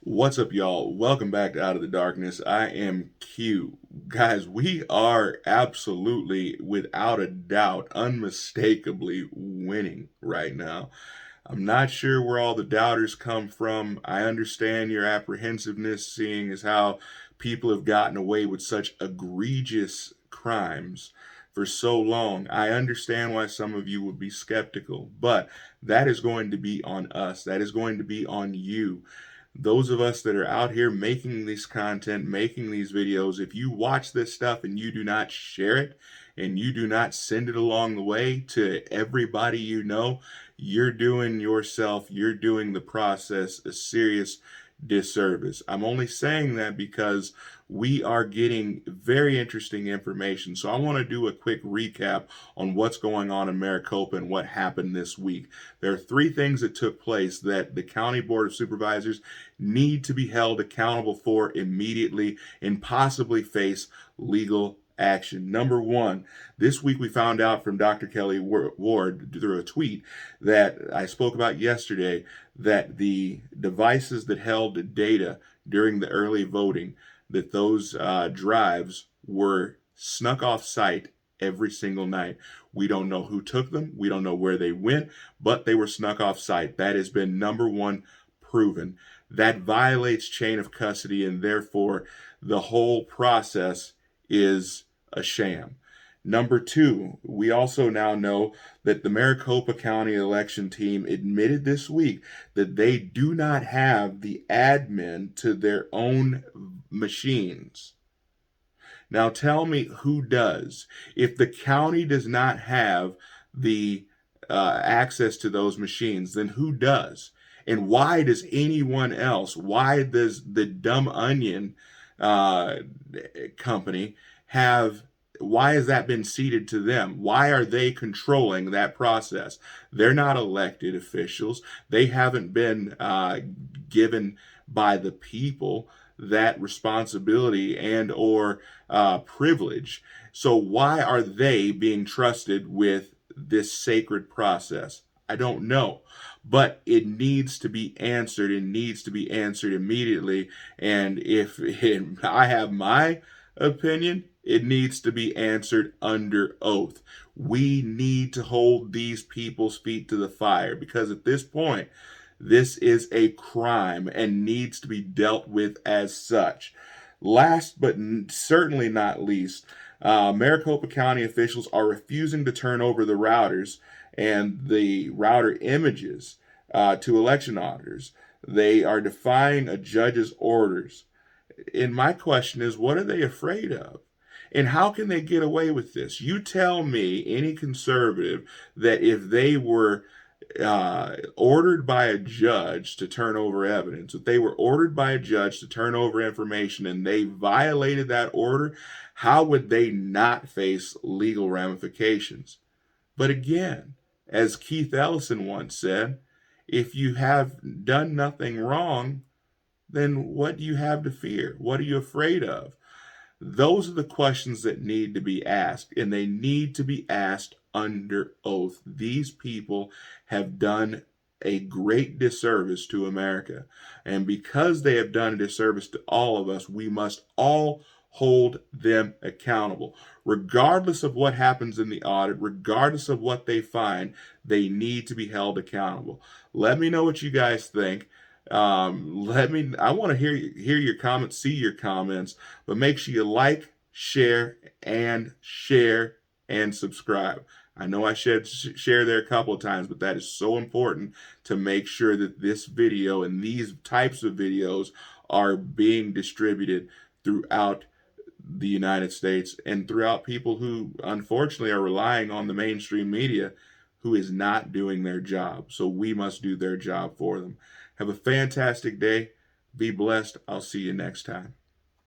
What's up, y'all? Welcome back to Out of the Darkness. I am Q. Guys, we are absolutely, without a doubt, unmistakably winning right now. I'm not sure where all the doubters come from. I understand your apprehensiveness, seeing as how people have gotten away with such egregious crimes for so long. I understand why some of you would be skeptical, but that is going to be on us. That is going to be on you. Those of us that are out here making this content, making these videos, if you watch this stuff and you do not share it and you do not send it along the way to everybody you know, you're doing yourself, you're doing the process a serious disservice. I'm only saying that because we are getting very interesting information. So I want to do a quick recap on what's going on in Maricopa and what happened this week. There are three things that took place that the County Board of Supervisors need to be held accountable for immediately and possibly face legal action. Number one, this week we found out from Dr. Kelly Ward through a tweet that I spoke about yesterday that the devices that held data during the early voting, that those drives were snuck off site every single night. We don't know who took them. We don't know where they went, but they were snuck off site. That has been number one proven. That violates chain of custody, and therefore the whole process is a sham. Number two, we also now know that the Maricopa County election team admitted this week that they do not have the admin to their own machines. Now tell me who does. If the county does not have the access to those machines, then who does? And why does anyone else, why does the Dumb Onion uh, company have, why has that been ceded to them? Why are they controlling that process? They're not elected officials. They haven't been given by the people that responsibility and or privilege. So why are they being trusted with this sacred process? I don't know, but it needs to be answered. It needs to be answered immediately. And if I have my opinion, it needs to be answered under oath. We need to hold these people's feet to the fire because at this point, this is a crime and needs to be dealt with as such. Last but certainly not least, Maricopa County officials are refusing to turn over the routers and the router images to election auditors. They are defying a judge's orders. And my question is, what are they afraid of? And how can they get away with this? You tell me, any conservative, that if they were ordered by a judge to turn over evidence, if they were ordered by a judge to turn over information and they violated that order, how would they not face legal ramifications? But again, as Keith Ellison once said, if you have done nothing wrong, then what do you have to fear? What are you afraid of? Those are the questions that need to be asked, and they need to be asked under oath. These people have done a great disservice to America. And because they have done a disservice to all of us, we must all hold them accountable. Regardless of what happens in the audit, regardless of what they find, they need to be held accountable. Let me know what you guys think. I want to hear your comments, see your comments, but make sure you like, share and subscribe. I know I said share there a couple of times, but that is so important to make sure that this video and these types of videos are being distributed throughout the United States and throughout people who unfortunately are relying on the mainstream media who is not doing their job. So we must do their job for them. Have a fantastic day. Be blessed. I'll see you next time.